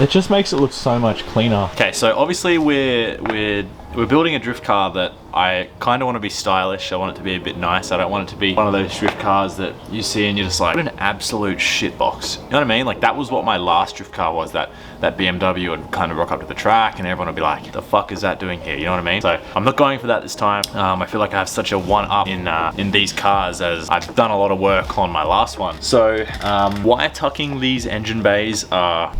It just makes it look so much cleaner. Okay, so obviously we're building a drift car that I kind of want to be stylish. I want it to be a bit nice. I don't want it to be one of those drift cars that you see and you're just like, what an absolute shitbox. You know what I mean? Like that was what my last drift car was, that BMW would kind of rock up to the track and everyone would be like, the fuck is that doing here? You know what I mean? So I'm not going for that this time. I feel like I have such a one-up in these cars, as I've done a lot of work on my last one. So wire tucking these engine bays are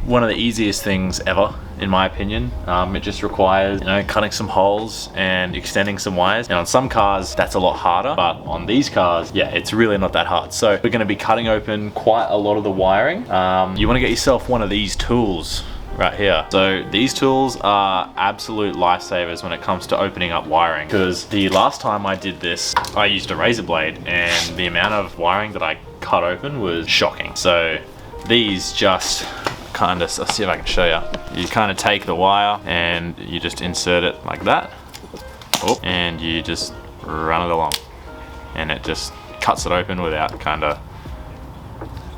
one of the easiest things ever, in my opinion. It just requires, you know, cutting some holes and extending some wires. And on some cars, that's a lot harder, but on these cars, yeah, it's really not that hard. So we're gonna be cutting open quite a lot of the wiring. You wanna get yourself one of these tools right here. So these tools are absolute lifesavers when it comes to opening up wiring, because the last time I did this, I used a razor blade and the amount of wiring that I cut open was shocking. So these just kind of, let's see if I can show you. You kind of take the wire and you just insert it like that. Oh, and you just run it along. And it just cuts it open without kind of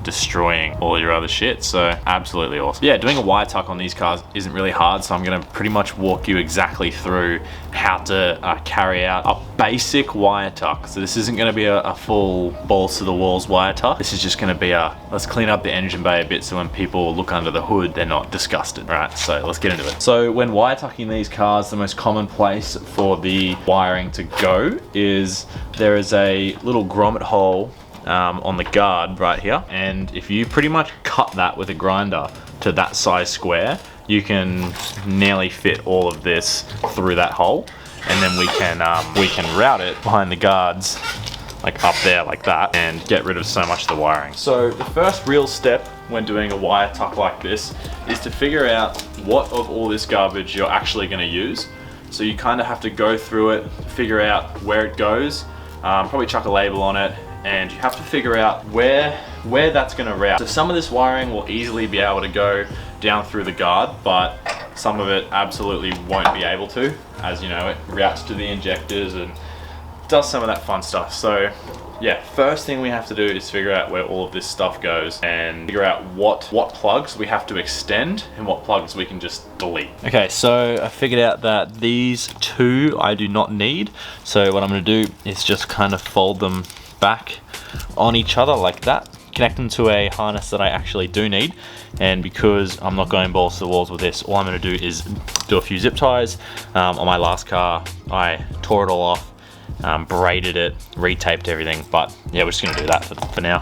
destroying all your other shit. So absolutely awesome. Yeah, doing a wire tuck on these cars isn't really hard, so I'm gonna pretty much walk you exactly through how to carry out a basic wire tuck. So this isn't gonna be a full balls to the walls wire tuck. This is just gonna be a, let's clean up the engine bay a bit so when people look under the hood, they're not disgusted, right? So let's get into it. So when wire tucking these cars, the most common place for the wiring to go is there is a little grommet hole on the guard right here, and if you pretty much cut that with a grinder to that size square, you can nearly fit all of this through that hole, and then we can route it behind the guards, like up there like that, and get rid of so much of the wiring. So the first real step when doing a wire tuck like this is to figure out what of all this garbage you're actually going to use. So you kind of have to go through it, figure out where it goes, probably chuck a label on it, and you have to figure out where that's going to route. So some of this wiring will easily be able to go down through the guard, but some of it absolutely won't be able to, as you know, it routes to the injectors and does some of that fun stuff. So yeah, first thing we have to do is figure out where all of this stuff goes and figure out what plugs we have to extend and what plugs we can just delete. Okay, so I figured out that these two I do not need. So what I'm going to do is just kind of fold them back on each other like that, connect them to a harness that I actually do need. And because I'm not going balls to the walls with this, all I'm going to do is do a few zip ties. On my last car, I tore it all off, braided it, retaped everything, but yeah, we're just going to do that for now.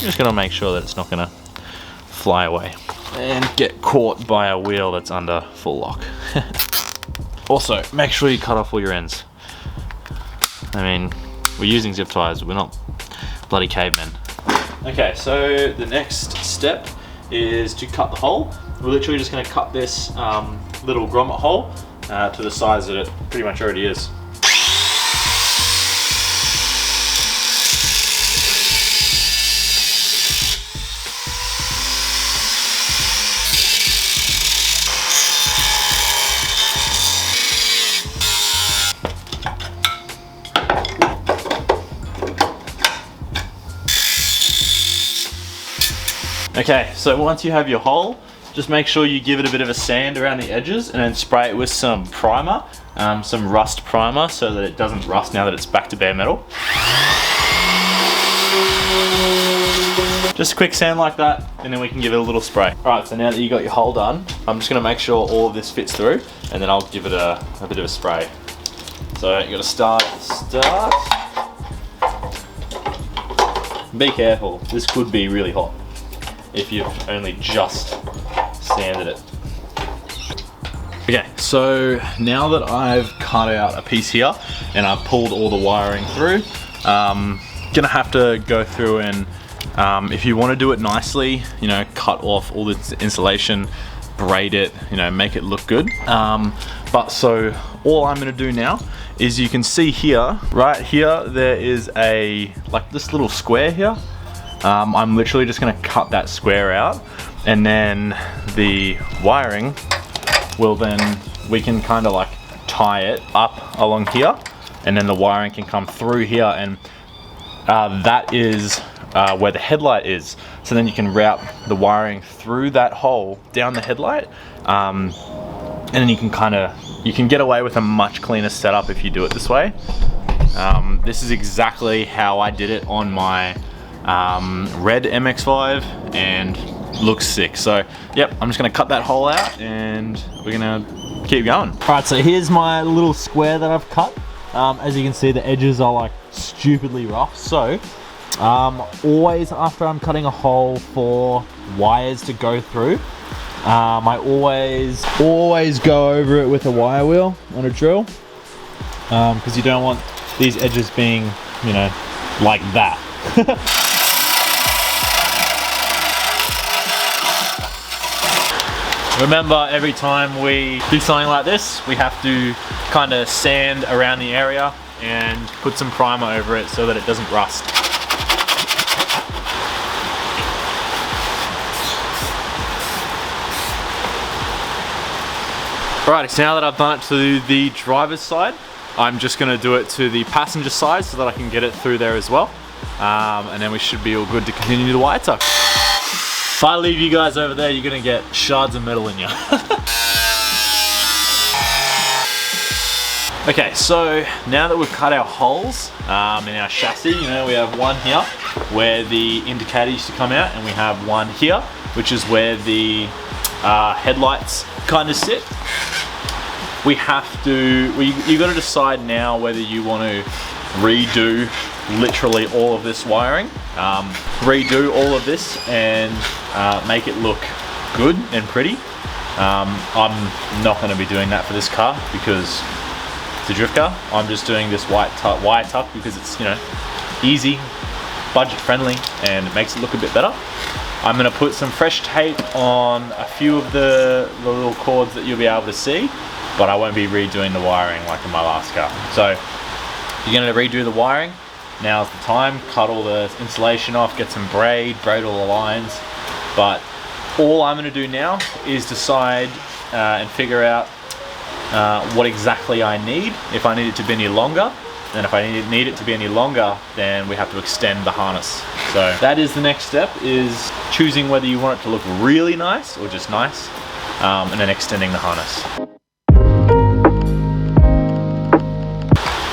Just going to make sure that it's not going to fly away and get caught by a wheel that's under full lock. Also, make sure you cut off all your ends. I mean, we're using zip ties, we're not bloody cavemen. Okay, so the next step is to cut the hole. We're literally just going to cut this little grommet hole to the size that it pretty much already is. Okay, so once you have your hole, just make sure you give it a bit of a sand around the edges and then spray it with some primer, some rust primer, so that it doesn't rust now that it's back to bare metal. Just a quick sand like that, and then we can give it a little spray. Alright, so now that you got your hole done, I'm just going to make sure all of this fits through, and then I'll give it a bit of a spray. So you got to start. Be careful, this could be really hot if you've only just sanded it. Okay, so now that I've cut out a piece here and I've pulled all the wiring through, gonna have to go through and if you want to do it nicely, you know, cut off all the insulation, braid it, you know, make it look good. But so all I'm gonna do now is, you can see here, right here, there is like this little square here. I'm literally just gonna cut that square out, and then the wiring will we can kind of like tie it up along here, and then the wiring can come through here, and that is where the headlight is. So then you can route the wiring through that hole down the headlight, and then you can get away with a much cleaner setup if you do it this way. This is exactly how I did it on my red Mx5, and looks sick. So yep, I'm just gonna cut that hole out and we're gonna keep going. All right, so here's my little square that I've cut. As you can see, the edges are like stupidly rough. So always after I'm cutting a hole for wires to go through, I always go over it with a wire wheel on a drill, because you don't want these edges being, you know, like that. Remember, every time we do something like this, we have to kind of sand around the area and put some primer over it so that it doesn't rust. Alright, so now that I've done it to the driver's side, I'm just going to do it to the passenger side so that I can get it through there as well. And then we should be all good to continue the wire tuck. If I leave you guys over there, you're going to get shards of metal in you. Okay, so now that we've cut our holes in our chassis, you know, we have one here where the indicator used to come out, and we have one here, which is where the headlights kind of sit. We have to, you got to decide now whether you want to redo literally all of this wiring, redo all of this and make it look good and pretty. I'm not going to be doing that for this car because it's a drift car. I'm just doing this wire tuck because it's, you know, easy, budget friendly, and it makes it look a bit better. I'm going to put some fresh tape on a few of the little cords that you'll be able to see, but I won't be redoing the wiring like in my last car. So you're going to redo the wiring. Now's the time. Cut all the insulation off, get some braid all the lines. But all I'm going to do now is decide and figure out what exactly I need. If I need it to be any longer, then if I need it to be any longer, then we have to extend the harness. So that is the next step, is choosing whether you want it to look really nice or just nice, and then extending the harness.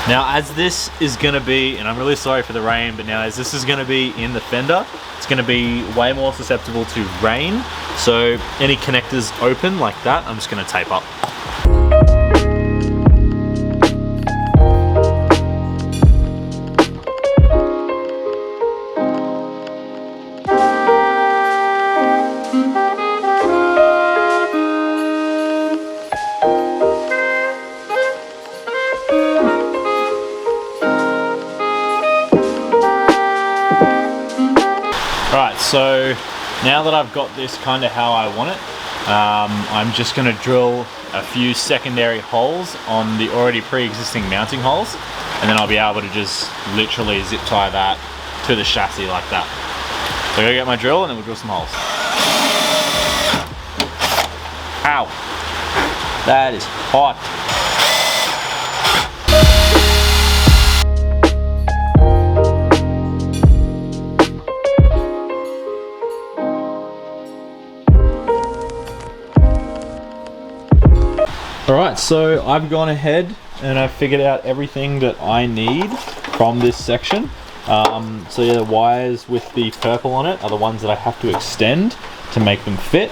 Now, as this is gonna be, and I'm really sorry for the rain, but now as this is gonna be in the fender, it's gonna be way more susceptible to rain. So any connectors open like that, I'm just gonna tape up. Alright, so now that I've got this kind of how I want it, I'm just going to drill a few secondary holes on the already pre-existing mounting holes, and then I'll be able to just literally zip tie that to the chassis like that. So I'm going to get my drill and then we'll drill some holes. Ow! That is hot. Alright, so I've gone ahead and I've figured out everything that I need from this section. So yeah, the wires with the purple on it are the ones that I have to extend to make them fit.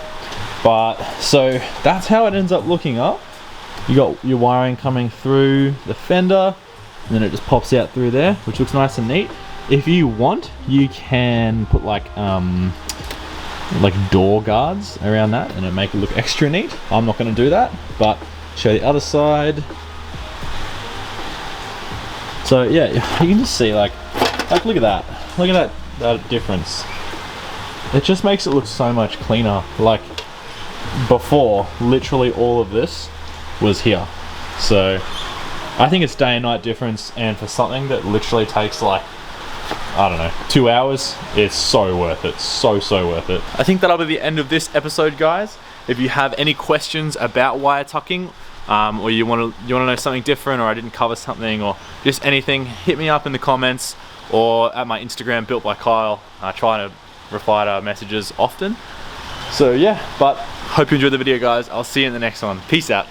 But so that's how it ends up looking up. You got your wiring coming through the fender, and then it just pops out through there, which looks nice and neat. If you want, you can put like door guards around that and it'll make it look extra neat. I'm not going to do that, but show the other side. So yeah, you can just see like look at that difference. It just makes it look so much cleaner. Like before, literally all of this was here. So I think it's day and night difference, and for something that literally takes like, I don't know, 2 hours, it's so worth it. So worth it. I think that'll be the end of this episode, guys. If you have any questions about wire tucking, or you want to know something different, or I didn't cover something, or just anything, hit me up in the comments, or at my Instagram, Built by Kyle. I try to reply to messages often. So yeah, but hope you enjoyed the video, guys. I'll see you in the next one. Peace out.